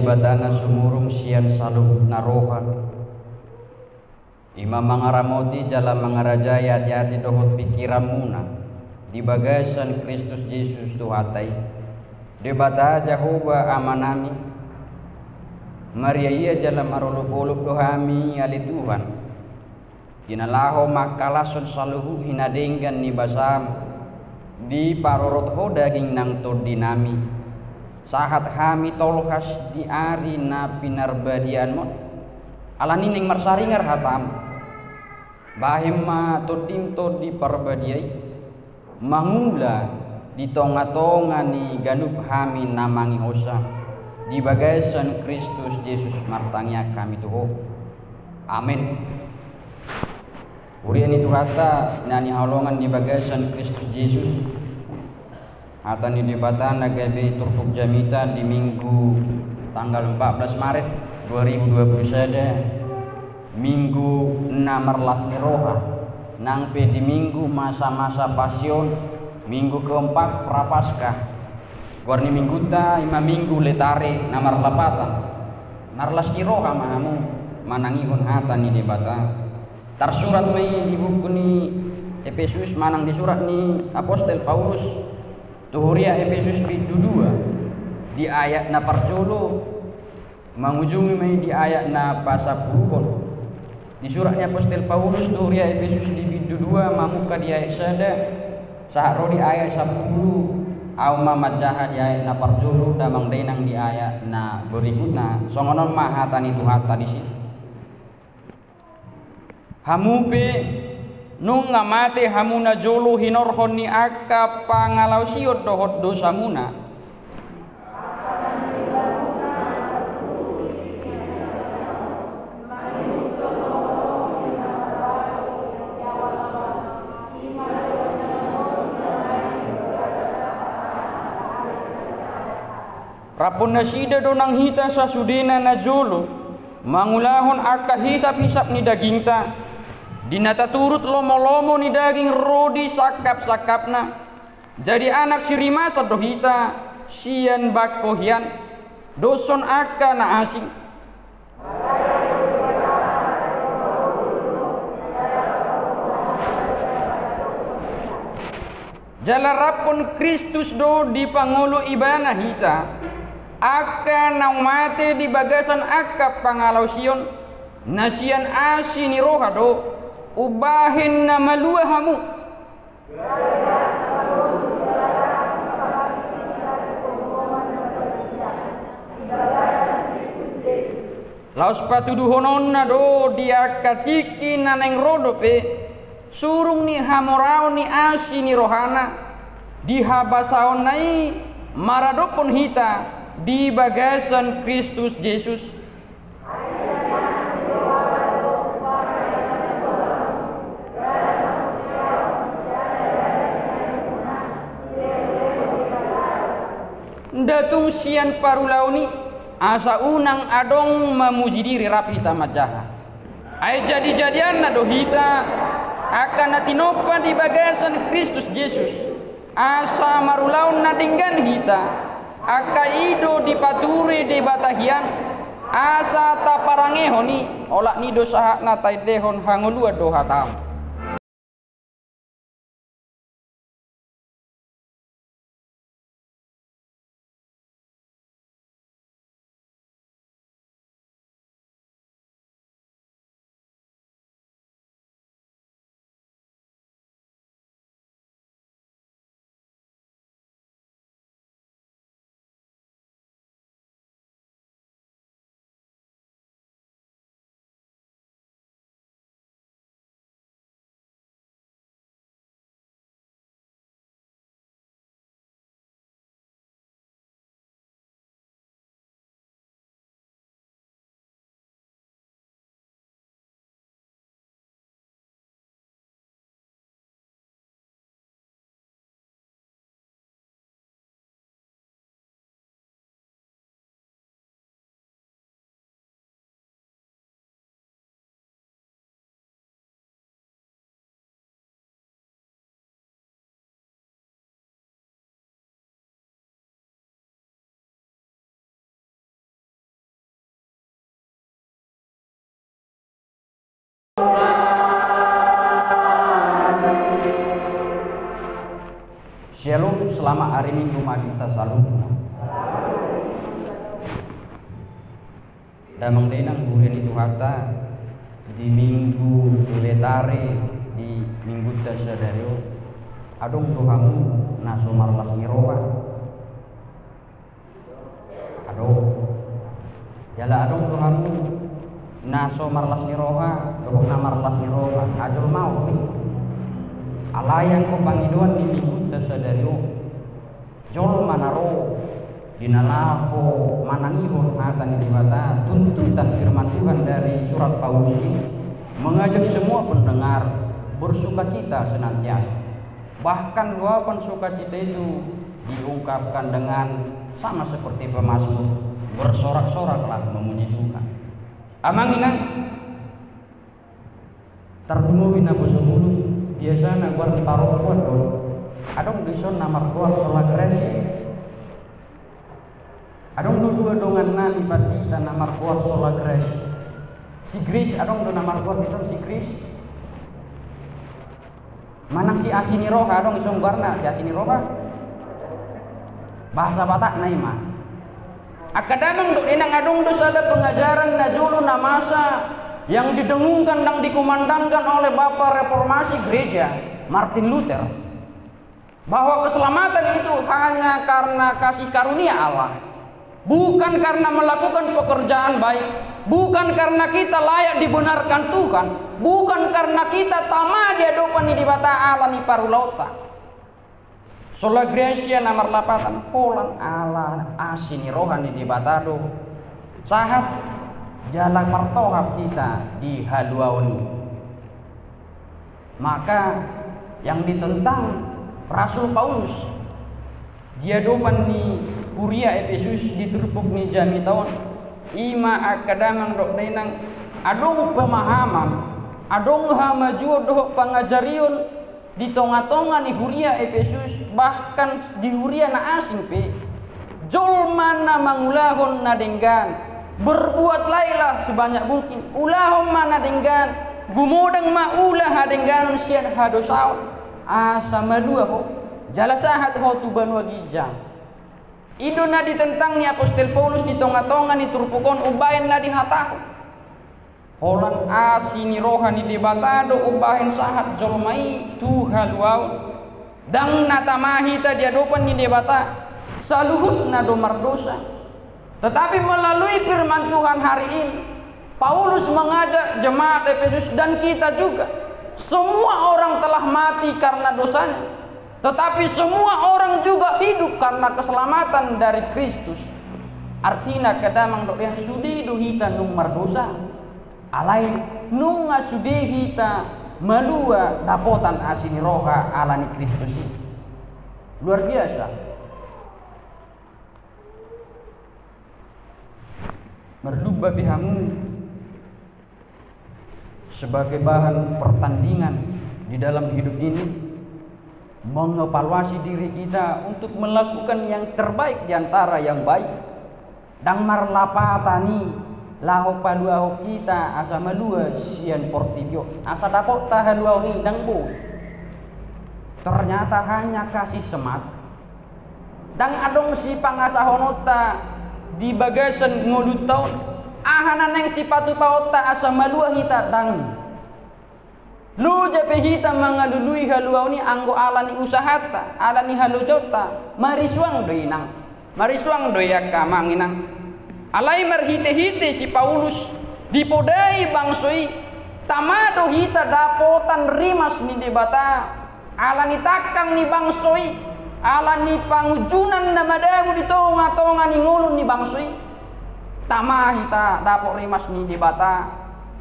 batana sumurum sian salub naroha ima mangaramoti jala mangarajaya hati-hati dohot pikiramuna di bagasan Kristus Yesus Tuhatai debata Jehovah amanami Maria ia jala marulup-ulup dohami ali Tuhan inalaho makalason saluhu hinadenggan ni basam di parorot ho daging nang tordinami sahat hami tolkas di ari na pinarbadian mo alani ning marsaringar hatam bahima todim to di parbadiai mangula di tonga-tonga ni ganup hami namangi hosa di bagasan Kristus Yesus martangnya kami tuho amin. Urian itu hata nani halongan di bagasan Kristus Yesus hata ni debatan nagabe turkuk jamita di minggu tanggal 14 Maret 2021 minggu 16 Roha nangpe di minggu masa-masa pasion minggu keempat prapaskah warni minggu ta ima minggu letare namar lapatan marlas Roha mahamu manangihun hata ni debatan tersurat mai di buku ni Efesus manang di surat ni Apostel Paulus tuhuria Efesus 2 di ayat na parjolo mangujungi mai di ayat na pasapuluh di suratnya Apostel Paulus tuhuria Efesus di 2 mamuka di ayat sada saharo di ayat 10 au mamajah di ayat na parjolo damang denang di ayat na berikutna songonon mahatan itu hata di sini hamupe nung ngamate hamuna jolo hinorhon ni aka pangalau siot dohot dosamuna rapun nasida donang hita sasudena na jolo mangulahon aka hisap-hisap ni dagingta dinata turut lomo-lomo ni daging rodi sakap-sakapna jadi anak sirimasa dohita sian bakohian doson aka na asing jalarapun Kristus do di pangulu ibana hita aka nang mate di bagasan aka pangalau sion nasian asi ni roha do ubahin na malua hamu laos patuduhonon na do dia katiki na neng rodope surung ni hamorao ni asi ni rohana dihabasaon nai maradopon hita di bagasan Kristus Yesus datung sian parulauni asa unang adong memuji diri rapita majaha ay jadi-jadian na dohita akan natinopa di bagasan Kristus Yesus asa marulaun nadinggan hita aka ido dipaturi di batahian asa taparangehoni olak nido sahak na taidehon hangulua dohatam selamat hari Minggu madita salutna. Damang denang burian itu harta di minggu letare di minggu tasadario adong tuhamu naso marlas ngirowa adong jala adong tuhamu naso marlas ngirowa dokok na marlas ngirowa ajol mau alayang ko pangiduan di minggu tasadario jol manaro dinalako manangihon hatan di mata tuntutan firman Tuhan dari surat Paulus ini mengajak semua pendengar bersukacita senantiasa. Bahkan luapan sukacita itu diungkapkan dengan sama seperti pemazmur, bersorak-soraklah memuji Tuhan. Amanginan terdumuwi na busumulu biasa na guar parokuan do adong dison nama kuat sola Grace adong dua dongan nani patita nama kuat sola Grace si Grace adong do nama kuat itu si Grace manang si asini roha adong isong guarna si asini roha bahasa Batak naima akadamang do inang adong do sada pengajaran najulu namasa yang didengungkan dan dikumandangkan oleh Bapak Reformasi Gereja Martin Luther bahwa keselamatan itu hanya karena kasih karunia Allah, bukan karena melakukan pekerjaan baik, bukan karena kita layak dibenarkan Tuhan, bukan karena kita tamah di hadapan di bata Allah ni parulauta. Sola Gracia nomor 8 polan Allah asini rohani di batado sahat jalan pertohap kita di haluauni. Maka yang ditentang Rasul Paulus dia dopan ni kuria Efesus diterpuk ni jami tahun ima akadamang dokdenang adong pemahaman adong hamajuo doh pangajarion di tonga-tonga ni kuria Efesus bahkan di kuria na asing pe jol mana mangulahon na denggan berbuatlailah sebanyak mungkin ulahum mana denggan gumodang maulah hadenggan sian hadosau asa madua ho jala sahat ho tuban wagijang idona ditentang ni Apostel Paulus di tonga-tonga ni turpukon ubain na dihatahu holan asini rohani dibatado ubahin sahat jolmai tuhal wow dang natamahi ta dia dopan ni debata saluhut na domar dosa. Tetapi melalui firman Tuhan hari ini Paulus mengajak jemaat Efesus dan kita juga, semua orang telah mati karena dosanya, tetapi semua orang juga hidup karena keselamatan dari Kristus. Artinya kadamang dok yang sudi duhita nung mardosa alai nung sudi hita malua dapotan asini roha alani Kristus. Luar biasa. Merluba bihamu sebagai bahan pertandingan di dalam hidup ini, mengevaluasi diri kita untuk melakukan yang terbaik di antara yang baik. Dang marlapatani lahu paluaho kita asa malua sian portibio asa dapot tahaluaho ni dang bo. Ternyata hanya kasih semat. Dang adong si pangasahonota di bagasan ngolut tahun ahanan yang sipatu paota asa malua hita dang lu jape hita mangalului haluau ni anggo alani usahata alani halujota marisuang doinang marisuang doyaka manginang alai marhite-hite si Paulus dipodai bangsoi tamado hita dapotan rimas ni debata alani takang ni bangsoi alani pangujunan na madagu di tonga-tonga ni ngulun ni bangsui tamahita dapok rimas ni dibata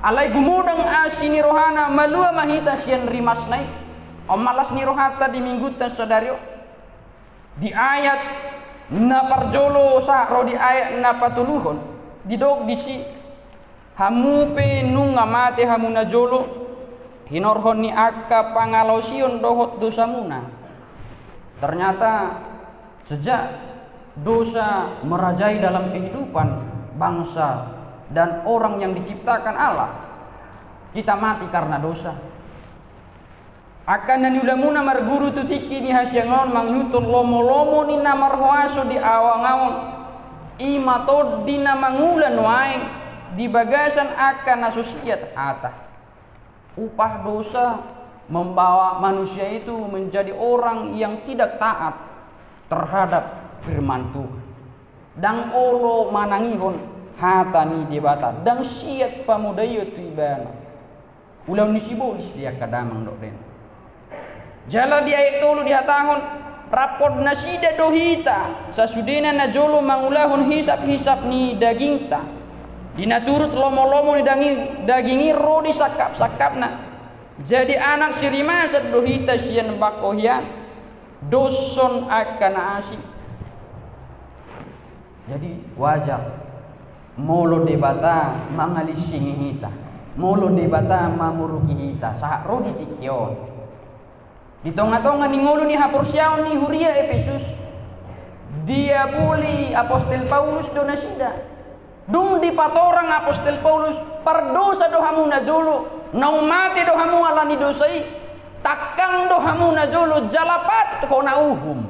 alai gumudang asini rohana malua mahita sian rimas nai malas ni rohata di minggutan sadario di ayat na parjolo sakro di ayat na patuluhon didog disi hamupe nunga mate hamuna jolo hinorhon ni akka pangalausion dohot dosamuna. Ternyata sejak dosa merajai dalam kehidupan bangsa dan orang yang diciptakan Allah, kita mati karena dosa. akan niulamuna marguru tutiki ni hasyangon mangnutur lomo-lomo ni namarhoaso di awang-awang imatod di namangulan wae di bagasan akan nasusiat atah. Upah dosa membawa manusia itu menjadi orang yang tidak taat terhadap firman Tuhan. Dang olo manangihon hatani debata dang siat pamudaya tu ibana. Ulau ni sibolis dia kadamang dok den. Jala di ayat tolu di hatahon rapod nasida dohita sasudena najolo mangulahon hisap-hisap ni dagingta dinaturut lomo-lomo ni dagingi ro di sakap-sakapna jadi anak sirimasat dohita sian bakohian doson akan asik. Jadi wajar molo debata mangalisingi hita molo debata mamuruki hita sahak ro ditikion di tengah-tengah ni ngulu ni hapursiaw ni huria Efesus dia puli Apostel Paulus do nasida dung di patorang Apostel Paulus pardosa do hamu na jolo nau mati do hamu ala ni dosai takang do hamu na jolo jalapat ko na uhum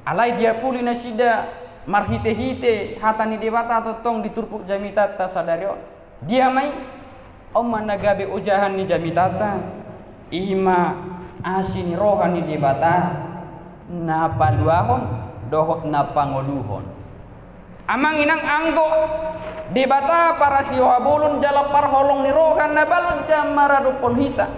alai dia puli nasida marhite-hite hatani debata atau tong diturpuk jamitata sadario dia mai omma nagabe ujahan ni jamitata ima asini rohani debata na paluahon dohot na pangoluhon amang inang anggo debata para siwabolon jala parholong ni rohan na balda maradupon hita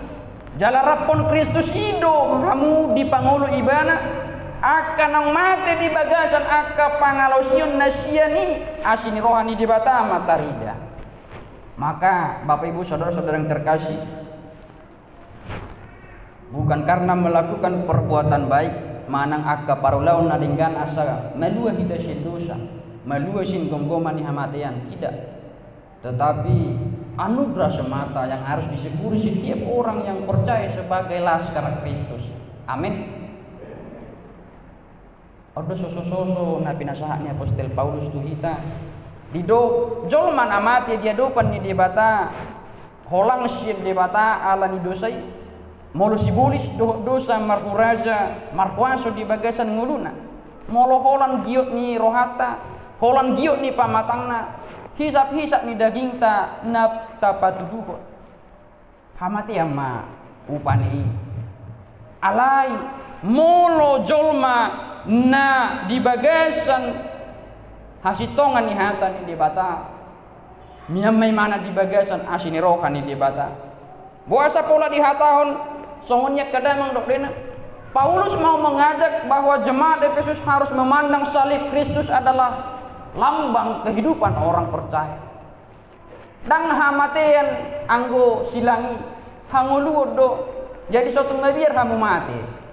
jala rapon Kristus ido kamu di pangulu ibana akan ang mate di bagasan aka pangalosyon na siya ni asini rohani debata matarida. Maka Bapak Ibu saudara-saudara yang terkasih, bukan karena melakukan perbuatan baik manang akka parulaun nadinggan asa melua hita sin dosa melua sin gonggoman hamatian tidak, tetapi anugerah semata yang harus disyukuri setiap orang yang percaya sebagai laskar Kristus. Amin. Odo soso na pinasahani Apostel Paulus tu hita dido jolman amati dia dopan ni debata holang siap debata ala ni dosai molo sibulis dosa marhuraja marhuaso di bagasan nguluna molo holan giot ni rohata holan giot ni pamatangna hisap-hisap ni dagingta nap tapatuduhon hamati ama upani alai molo jolma na di bagasan hasitongan ni hatan ni debata miyamay mana di bagasan asini rokan ni debata buasa pola di hatahon songonnya kadamang dokdena Paulus mau mengajak bahwa jemaat Efesus harus memandang salib Kristus adalah lambang kehidupan orang percaya dan hamatean anggo silangi hanguludo jadi suatu mabiar hamu mati.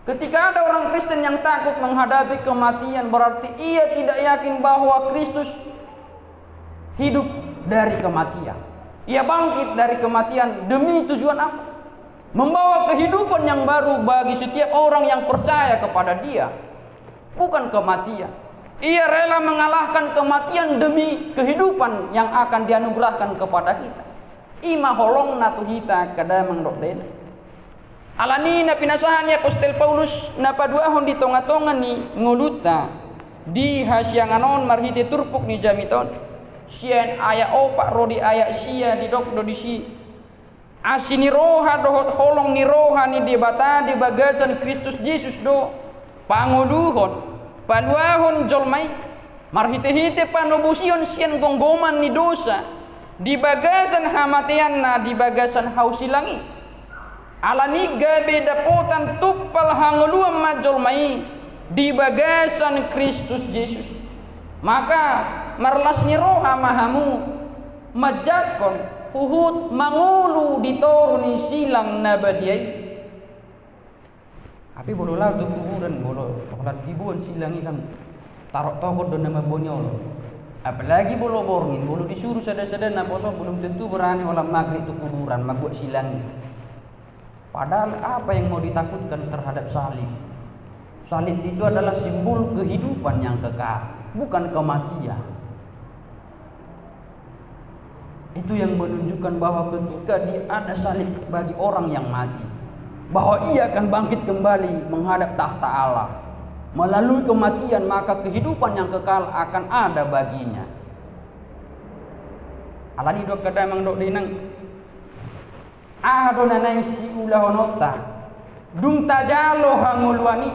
Ketika ada orang Kristen yang takut menghadapi kematian, berarti ia tidak yakin bahwa Kristus hidup dari kematian. Ia bangkit dari kematian demi tujuan apa? Membawa kehidupan yang baru bagi setiap orang yang percaya kepada Dia, bukan kematian. Ia rela mengalahkan kematian demi kehidupan yang akan dianugerahkan kepada kita. Ima holong natu hita kadamang dokdena. Alani na pinasahan ni Apostel Paulus na paduahon di tonga-tonga ni nguluta di hasyanganon marhite turpuk ni jamiton sian aya opak rodi aya sia di dok do di si asini roha dohot holong ni roha ni debata di bagasan Kristus Yesus do panguluhon paduahon jolmai marhite-hite panobusion sian gonggoman ni dosa di bagasan hamatian na di bagasan hausilangi alani gabe dapotan tuppal hanguluam majol mai di bagasan Kristus Yesus maka marlasni roha mahamu majakon uhud mangulu ditoruni silang nabadiai api bolo lah tu kuburan bolo tokolat ribuan silangi kan tarok tokot don nama bonyol apalagi bolo borngin bolo disuruh sada-sada na bosok belum tentu berani olah maghrib tu kuburan mabuat silangi. Padahal apa yang mau ditakutkan terhadap salib? Salib itu adalah simbol kehidupan yang kekal, bukan kematian. Itu yang menunjukkan bahwa ketika dia ada salib bagi orang yang mati, bahwa ia akan bangkit kembali menghadap tahta Allah. Melalui kematian maka kehidupan yang kekal akan ada baginya. Alani dok kadang dok dinang adonanang si ulahonota dung tajalo hangulwani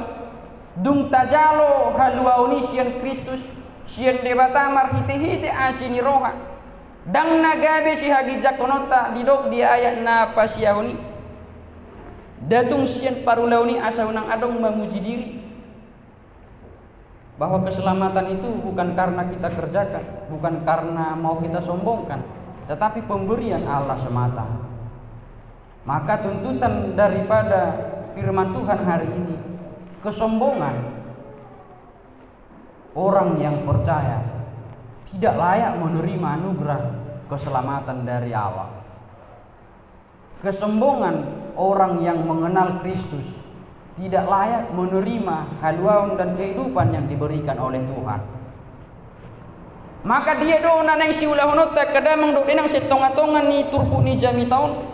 dung tajalo haluauni sian Kristus sian debata marhite-hite asini roha dang nagabe si hagijak konota didok di ayat na pasiahuni datung sian parulauni asaunang adong memuji diri bahwa keselamatan itu bukan karena kita kerjakan, bukan karena mau kita sombongkan, tetapi pemberian Allah semata. Maka tuntutan daripada firman Tuhan hari ini, kesombongan orang yang percaya tidak layak menerima anugerah keselamatan dari Allah. Kesombongan orang yang mengenal Kristus tidak layak menerima haluan dan kehidupan yang diberikan oleh Tuhan. Maka dia doa nang siulahonota kadang dok dinang setonga-tonga ni turpu ni jami taun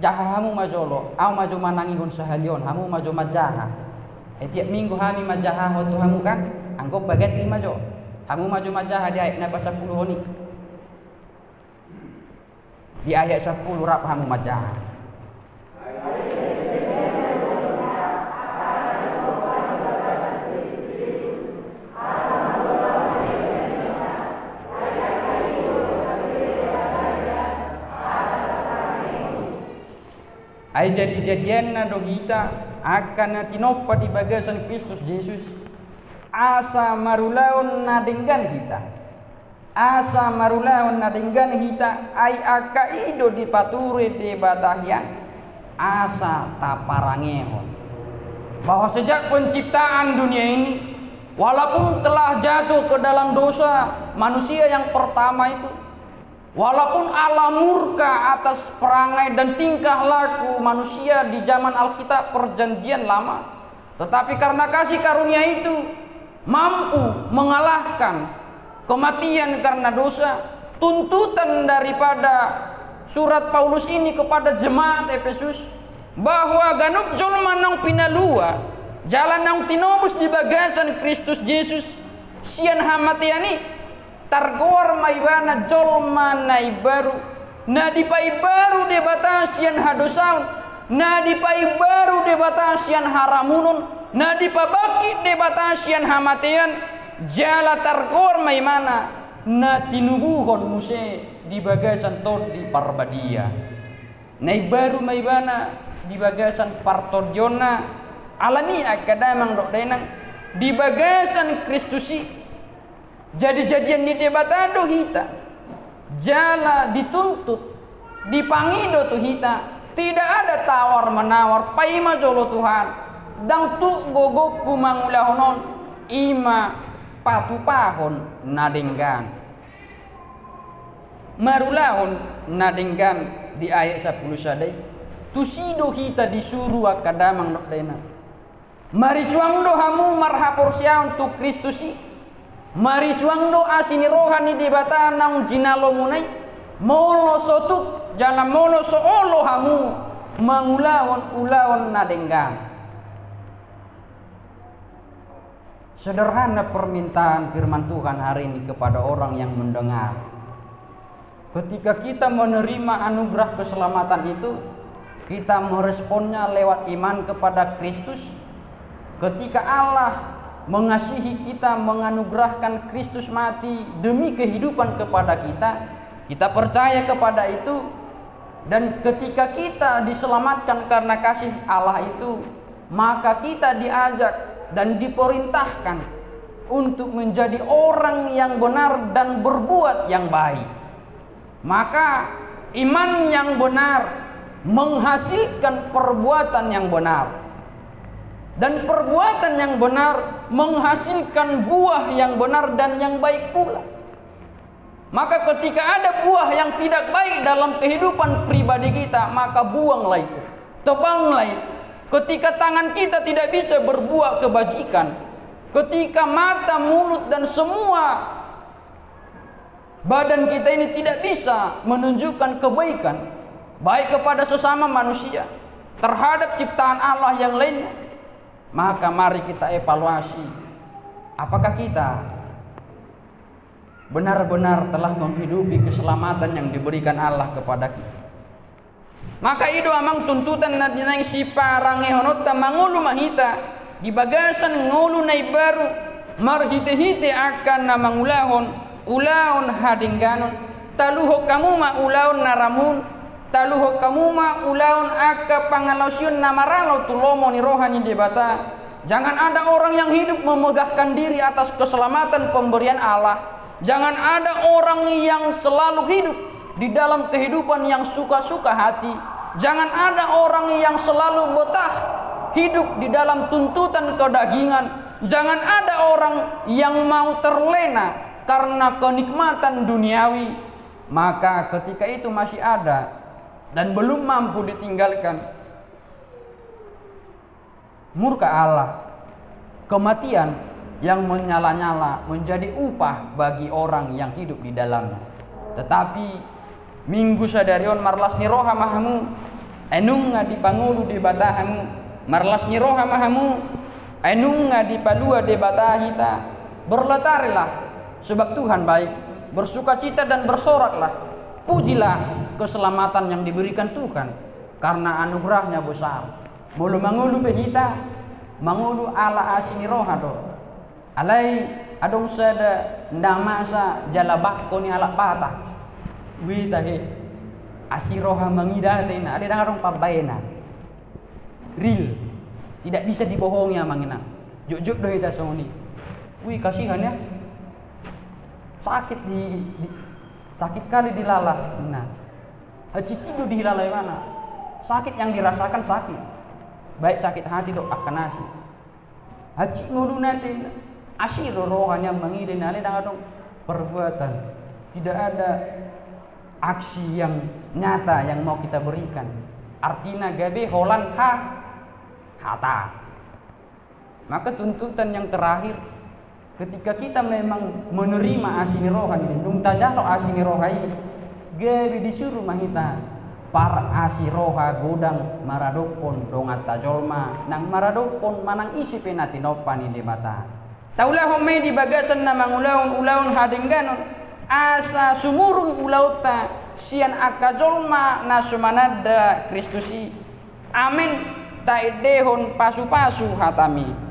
jaha hamu majolo au maju manangi gon sahalion hamu maju majaha tiap minggu hami majaha hotu hamu kan anggap bagat di majo hamu maju majaha di ayat na 10 ni di ayat 10 rap hamu majaha ay jadi-jadian na dogita akan na tinoppa di bagasan Kristus Yesus asa marulaon na denggan kita asa marulaon na denggan kita ay akaido di pature de batahian asa taparangehon bahwa sejak penciptaan dunia ini walaupun telah jatuh ke dalam dosa manusia yang pertama itu, walaupun Allah murka atas perangai dan tingkah laku manusia di zaman Alkitab perjanjian lama, tetapi karena kasih karunia itu mampu mengalahkan kematian karena dosa. Tuntutan daripada surat Paulus ini kepada jemaat Efesus bahwa ganuk jolma nang pinalua jalan nang tinobus di bagasan Kristus Yesus sian hamatiani targor maibana jolma nai baru na dipai baru de batasian hadosaun na dipai baru de batasian haramunun na dipabaki de batasian hamatian jala targor maimana na tinubuhon muse di bagasan tod di parbadia nai baru maibana di bagasan partodiona alani akadamang dok denang di bagasan Kristusi. Jadi-jadian di debatado hita jala dituntut dipangido tu hita tidak ada tawar menawar paima jolo Tuhan dang tu gogokku mangulahonon ima patupahon nadenggan marulahon nadenggan di ayat 10 sadai tusido hita disuruh akadamang nok dena mariswangdo hamu marhapor sia untuk Kristusi mari suangdo asini rohani di batanang jinalo munai molo sotuk jangan molo soolo hamu mangulawan nadenggan. Sederhana permintaan firman Tuhan hari ini kepada orang yang mendengar. Ketika kita menerima anugerah keselamatan itu, kita meresponnya lewat iman kepada Kristus. Ketika Allah mengasihi kita, menganugerahkan Kristus mati demi kehidupan kepada kita, kita percaya kepada itu. Dan ketika kita diselamatkan karena kasih Allah itu, maka kita diajak dan diperintahkan untuk menjadi orang yang benar dan berbuat yang baik. Maka iman yang benar menghasilkan perbuatan yang benar. Dan perbuatan yang benar menghasilkan buah yang benar dan yang baik pula. Maka ketika ada buah yang tidak baik dalam kehidupan pribadi kita, maka buanglah itu, tebanglah itu. Ketika tangan kita tidak bisa berbuat kebajikan, ketika mata, mulut dan semua badan kita ini tidak bisa menunjukkan kebaikan baik kepada sesama manusia terhadap ciptaan Allah yang lainnya, maka mari kita evaluasi apakah kita benar-benar telah menghidupi keselamatan yang diberikan Allah kepada kita. Maka itu amang tuntutan yang si parange honota mangulu mahita di bagasan ngulu nai baru marhite-hite akan namang ulaon hadingganon taluho kamu ma ulaon naramun taluho kamu ma ulaon aka pangalausion namaralo tulomo ni rohani debata. Jangan ada orang yang hidup memegahkan diri atas keselamatan pemberian Allah. Jangan ada orang yang selalu hidup di dalam kehidupan yang suka-suka hati. Jangan ada orang yang selalu betah hidup di dalam tuntutan kedagingan. Jangan ada orang yang mau terlena karena kenikmatan duniawi. Maka ketika itu masih ada dan belum mampu ditinggalkan, murka Allah, kematian yang menyala-nyala menjadi upah bagi orang yang hidup di dalamnya. Tetapi minggu sadarion marlas ni roha mahamu enunga di pangulu di batahamu marlas ni roha mahamu enunga di palua di batahita. Berletarilah sebab Tuhan baik, bersukacita dan bersoraklah, pujilah keselamatan yang diberikan Tuhan karena anugerahnya besar. Mulu mangulu behita mangulu ala asini roha do alai adong sada ndamasa jalabak ko ni alak patah wita he asiroha mangidate na ada darong pabayna real tidak bisa dibohongi amangina jujur do ita soni wi kasihan ya sakit sakit kali dilalah nah haji tidu dihilalai mana sakit yang dirasakan sakit baik sakit hati do akan nasi haji ngulu nanti asyiro rohanya mengirin ale dong perbuatan tidak ada aksi yang nyata yang mau kita berikan. Artinya gabe holan hata. Maka tuntutan yang terakhir ketika kita memang menerima asini rohani dung tajalo asini rohai gabe disuruh mahita para asi roha godang maradokon dongat tajolma nang maradokon manang isi penati nopani di mata. Taulah home di bagasan namang ulaun hadingganon asa sumurun ulauta sian akajolma nasumanada Kristusi amin taidehon pasu-pasu hatami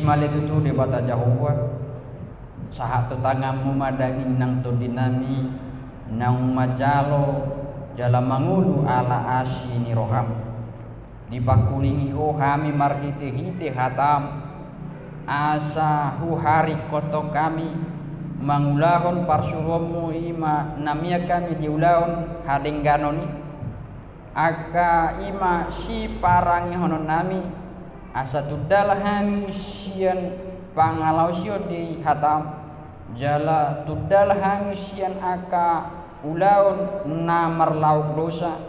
imale tutu de bata Jahowa sahat tetangamu madangin nang to dinami nang majalo jala mangulu ala asini roham dipakulingi hami marhite-hite hatam asa hu hari koto kami mangulahon parsuromu ima namia kami diulahon hadengganoni aka ima si parangi honon nami asa tudal hami sian pangalausio di hatam jala tudal hami sian aka ulaun na marlauk dosa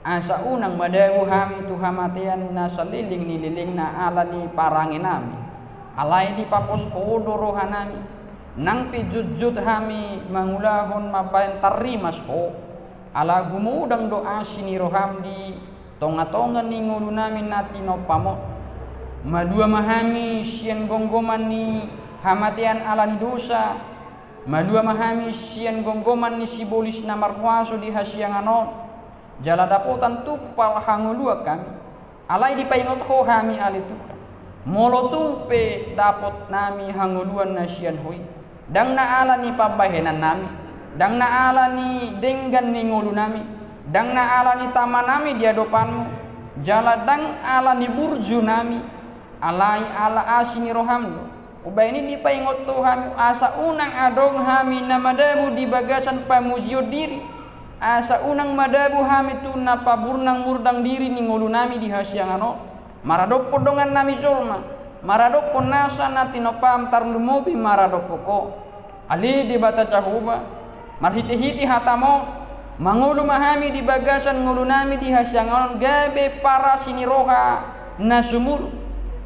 asa unang madawu hami tu hamatian na saliling nililing na ala ni parangin nami alay di papos kodoro hanami nang pijujud hami mangulahon mabayan tarimas ko ala gumudang doa siniroham di tonga-tonga ni ngulu namin natino pamo madua mahami sian gonggoman ni hamatian ala ni dosa madua mahami sian gonggoman ni sibolis na marwaso di hasyanganon jala dapotan tupal hangulua kami alay di paingot ho hami alituka molo tupe dapot nami hanguluan na sian hoy dang naala ni pabahenan nami dang naala ni denggan ni ngulu nami dang naala ni taman nami di hadapanmu jala dang ala ni burju nami alay ala asini rohamdo ubay ini di paingot to hami asa unang adong hami na madamu di bagasan pamuzio diri asa unang madabu hami tu na paburnang murdang diri ni ngulu nami di hasyangano maradopo dongan nami zolma maradopo nasa na tinopam tarlumobi maradopo ko ali di bata cahuba marhiti-hiti hatamo mangulu mahami di bagasan ngulu nami di hasyangano gabe para siniroha na sumur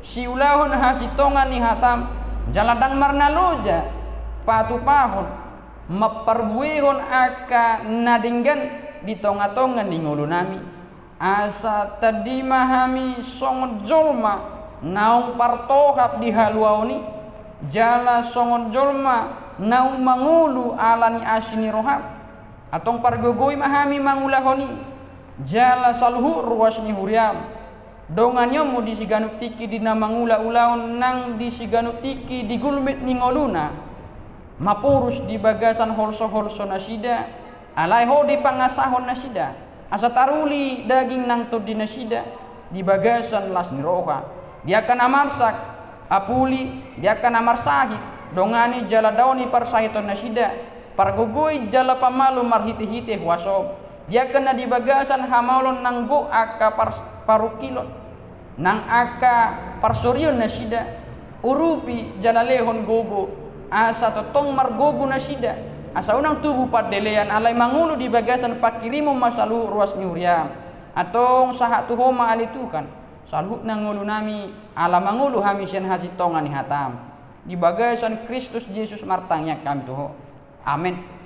siulahon hasitongan ni hatam jaladang marnaloja patupahon maperbuihon aka nadinggan di tonga-tonga ni ngulu nami asa tadi mahami songon jolma naung partohap di haluauni jala songon jolma naung mangulu alani asini rohab atong pargogoi mahami mangulahoni jala salhu ruas ni huriam donganyo mo di siganuk tiki di na mangula ulaon nang di siganuk tiki di gulmit ni ngoluna mapurus di bagasan holso-holso nasida alay ho di pangasahon nasida asa taruli daging nang to di nasida di bagasan las niroha dia akan amarsak apuli dia akan amarsahit dongani jala dauni parsahiton nasida pargugui jala pamalu marhiti-hiti huaso dia kena di bagasan hamalon nang go aka parukilon nang aka parsurion nasida urupi jala lehon gogo asa totong margogo nasida asa unang tubuh padelean alay mangulu di bagasan pakirimu masalu ruas nyuriam atong sahat tuhoma alitukan salhut nang ngulu nami ala mangulu hamisian hasitongan ni hatam di bagasan Kristus Yesus martangnya kami tuho amin.